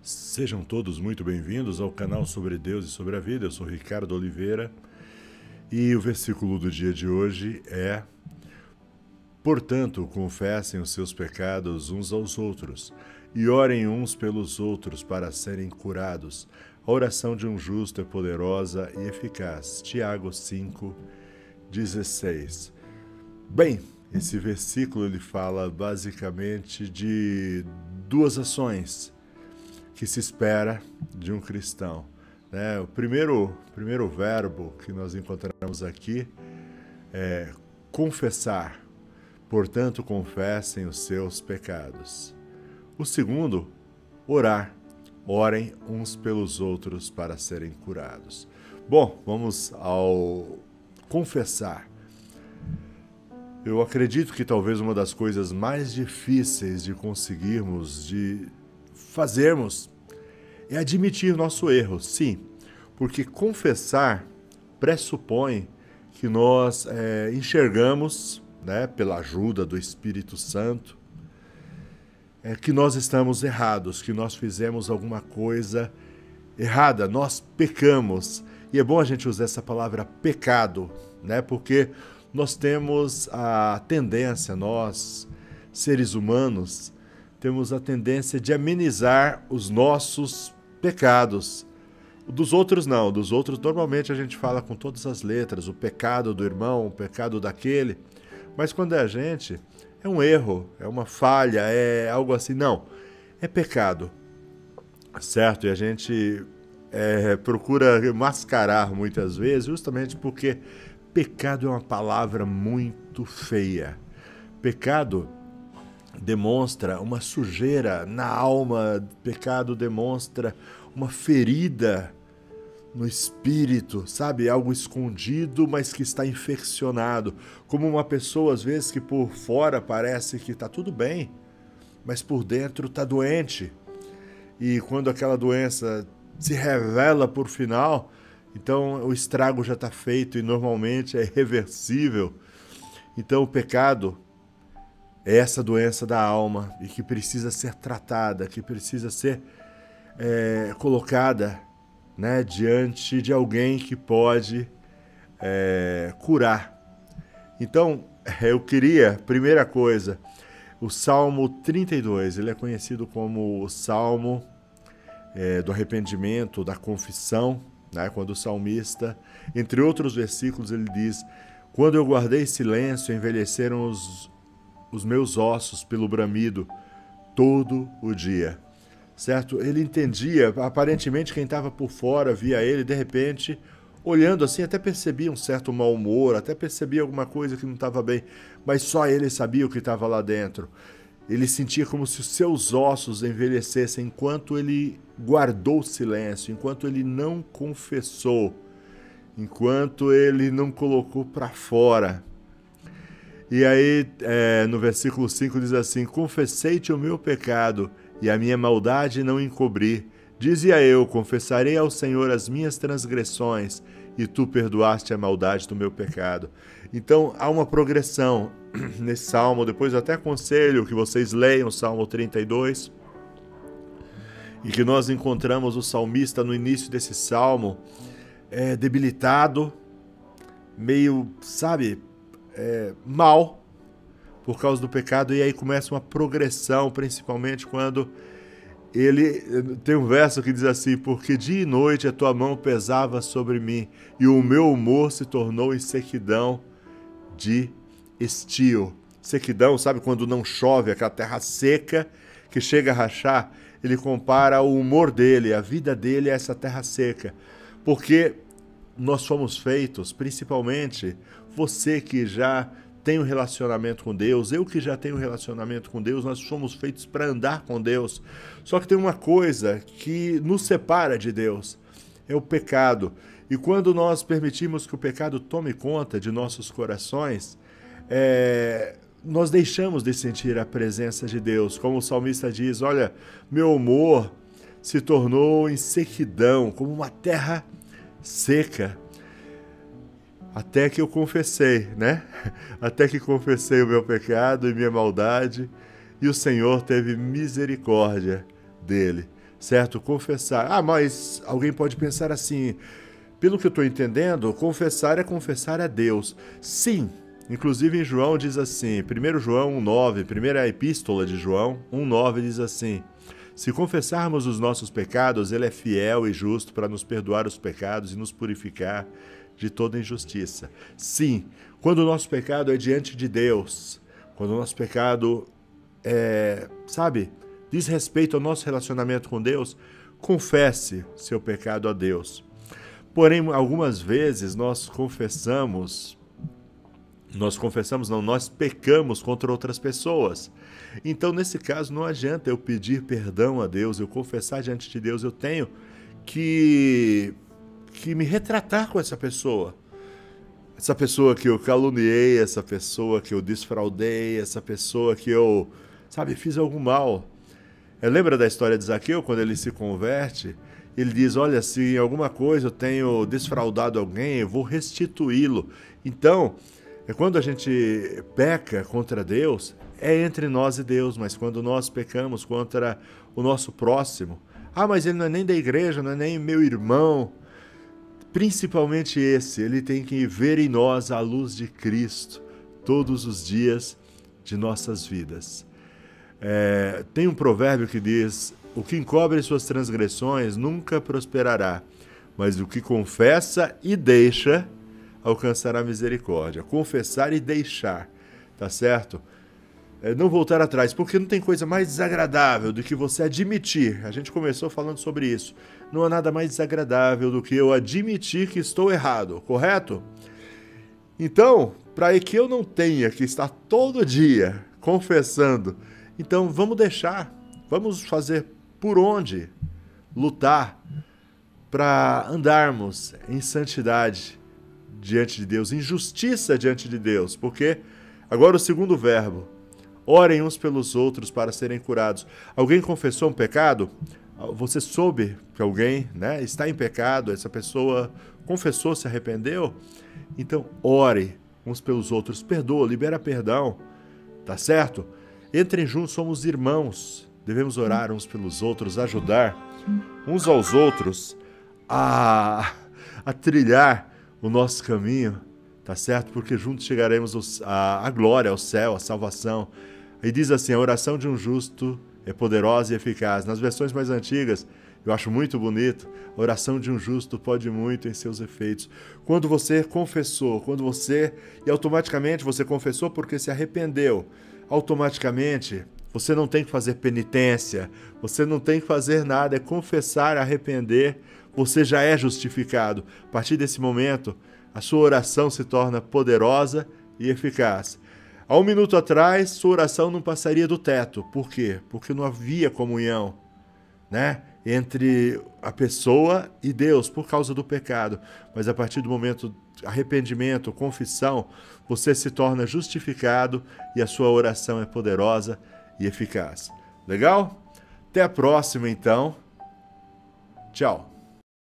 Sejam todos muito bem-vindos ao canal Sobre Deus e Sobre a Vida. Eu sou Ricardo Oliveira e o versículo do dia de hoje é: portanto, confessem os seus pecados uns aos outros e orem uns pelos outros para serem curados. A oração de um justo é poderosa e eficaz. Tiago 5:16. Bem, esse versículo ele fala basicamente de duas ações que se espera de um cristão. O primeiro verbo que nós encontramos aqui é confessar. Portanto, confessem os seus pecados. O segundo, orar. Orem uns pelos outros para serem curados. Bom, vamos ao confessar. Eu acredito que talvez uma das coisas mais difíceis de conseguirmos, de fazermos, é admitir nosso erro, sim, porque confessar pressupõe que nós enxergamos, pela ajuda do Espírito Santo, que nós estamos errados, que nós fizemos alguma coisa errada, nós pecamos. E é bom a gente usar essa palavra pecado, porque nós temos a tendência, nós, seres humanos, temos a tendência de amenizar os nossos pecados. Dos outros não, dos outros normalmente a gente fala com todas as letras, o pecado do irmão, o pecado daquele, mas quando é a gente, é um erro, é uma falha, é algo assim, não, é pecado, certo? E a gente procura mascarar muitas vezes, justamente porque pecado é uma palavra muito feia. Pecado demonstra uma sujeira na alma, pecado demonstra uma ferida no espírito, sabe? Algo escondido, mas que está infeccionado. Como uma pessoa, às vezes, que por fora parece que está tudo bem, mas por dentro está doente. E quando aquela doença se revela por final, então o estrago já está feito e normalmente é irreversível. Então o pecado é essa doença da alma e que precisa ser tratada, que precisa ser colocada diante de alguém que pode curar. Então, eu queria, primeira coisa, o Salmo 32, ele é conhecido como o Salmo do arrependimento, da confissão, quando o salmista, entre outros versículos, ele diz: quando eu guardei silêncio, envelheceram os meus ossos pelo bramido todo o dia, certo? Ele entendia, aparentemente quem estava por fora via ele, de repente, olhando assim, até percebia um certo mau humor, até percebia alguma coisa que não estava bem, mas só ele sabia o que estava lá dentro. Ele sentia como se os seus ossos envelhecessem enquanto ele guardou silêncio, enquanto ele não confessou, enquanto ele não colocou para fora. E aí, no versículo 5 diz assim: confessei-te o meu pecado e a minha maldade não encobri. Dizia eu: confessarei ao Senhor as minhas transgressões e tu perdoaste a maldade do meu pecado. Então, há uma progressão nesse salmo. Depois eu até aconselho que vocês leiam o Salmo 32 e que nós encontramos o salmista no início desse salmo debilitado, meio, mal por causa do pecado, e aí começa uma progressão, principalmente quando ele tem um verso que diz assim: porque dia e noite a tua mão pesava sobre mim e o meu humor se tornou em sequidão de estio. Sequidão, sabe quando não chove, aquela terra seca que chega a rachar? Ele compara o humor dele, a vida dele a essa terra seca, porque nós fomos feitos, principalmente você que já tem um relacionamento com Deus, eu que já tenho um relacionamento com Deus, nós somos feitos para andar com Deus. Só que tem uma coisa que nos separa de Deus, é o pecado. E quando nós permitimos que o pecado tome conta de nossos corações, nós deixamos de sentir a presença de Deus. Como o salmista diz: olha, meu humor se tornou em sequidão, como uma terra seca. Até que eu confessei, Até que confessei o meu pecado e minha maldade, e o Senhor teve misericórdia dele. certo? Confessar. Ah, mas alguém pode pensar assim, pelo que eu estou entendendo, confessar é confessar a Deus. Sim, inclusive em João diz assim, 1 João 1,9, primeira epístola de João 1,9 diz assim: se confessarmos os nossos pecados, Ele é fiel e justo para nos perdoar os pecados e nos purificar de toda injustiça. Sim, quando o nosso pecado é diante de Deus, quando o nosso pecado diz respeito ao nosso relacionamento com Deus, confesse seu pecado a Deus. Porém, algumas vezes nós pecamos contra outras pessoas. Então, nesse caso, não adianta eu pedir perdão a Deus, eu confessar diante de Deus, eu tenho que me retratar com essa pessoa. Essa pessoa que eu caluniei, essa pessoa que eu desfraudei, essa pessoa que eu, fiz algum mal. Lembra da história de Zaqueu, quando ele se converte? Ele diz, olha, se em alguma coisa eu tenho desfraudado alguém, eu vou restituí-lo. Então, quando a gente peca contra Deus, é entre nós e Deus, mas quando nós pecamos contra o nosso próximo, mas ele não é nem da igreja, não é nem meu irmão, principalmente esse, ele tem que ver em nós a luz de Cristo todos os dias de nossas vidas. Tem um provérbio que diz, o que encobre suas transgressões nunca prosperará, mas o que confessa e deixa alcançará misericórdia. Confessar e deixar, tá certo? Não voltar atrás, porque não tem coisa mais desagradável do que você admitir. A gente começou falando sobre isso. Não há nada mais desagradável do que eu admitir que estou errado, correto? Então, para que eu não tenha que estar todo dia confessando, então vamos deixar, vamos fazer por onde lutar para andarmos em santidade diante de Deus, em justiça diante de Deus, porque agora o segundo verbo, orem uns pelos outros para serem curados. Alguém confessou um pecado? Você soube que alguém, está em pecado, essa pessoa confessou, se arrependeu? Então, ore uns pelos outros, perdoa, libera perdão, tá certo? Entrem juntos, somos irmãos, devemos orar uns pelos outros, ajudar uns aos outros a trilhar o nosso caminho, tá certo? Porque juntos chegaremos à glória, ao céu, à salvação. E diz assim, a oração de um justo é poderosa e eficaz. Nas versões mais antigas, eu acho muito bonito, a oração de um justo pode muito em seus efeitos. Quando você confessou, e automaticamente você confessou porque se arrependeu, automaticamente você não tem que fazer penitência, você não tem que fazer nada, é confessar, arrepender, você já é justificado. A partir desse momento, a sua oração se torna poderosa e eficaz. Há um minuto atrás, sua oração não passaria do teto. Por quê? Porque não havia comunhão, entre a pessoa e Deus por causa do pecado. Mas a partir do momento de arrependimento, confissão, você se torna justificado e a sua oração é poderosa e eficaz. Legal? Até a próxima, então. Tchau.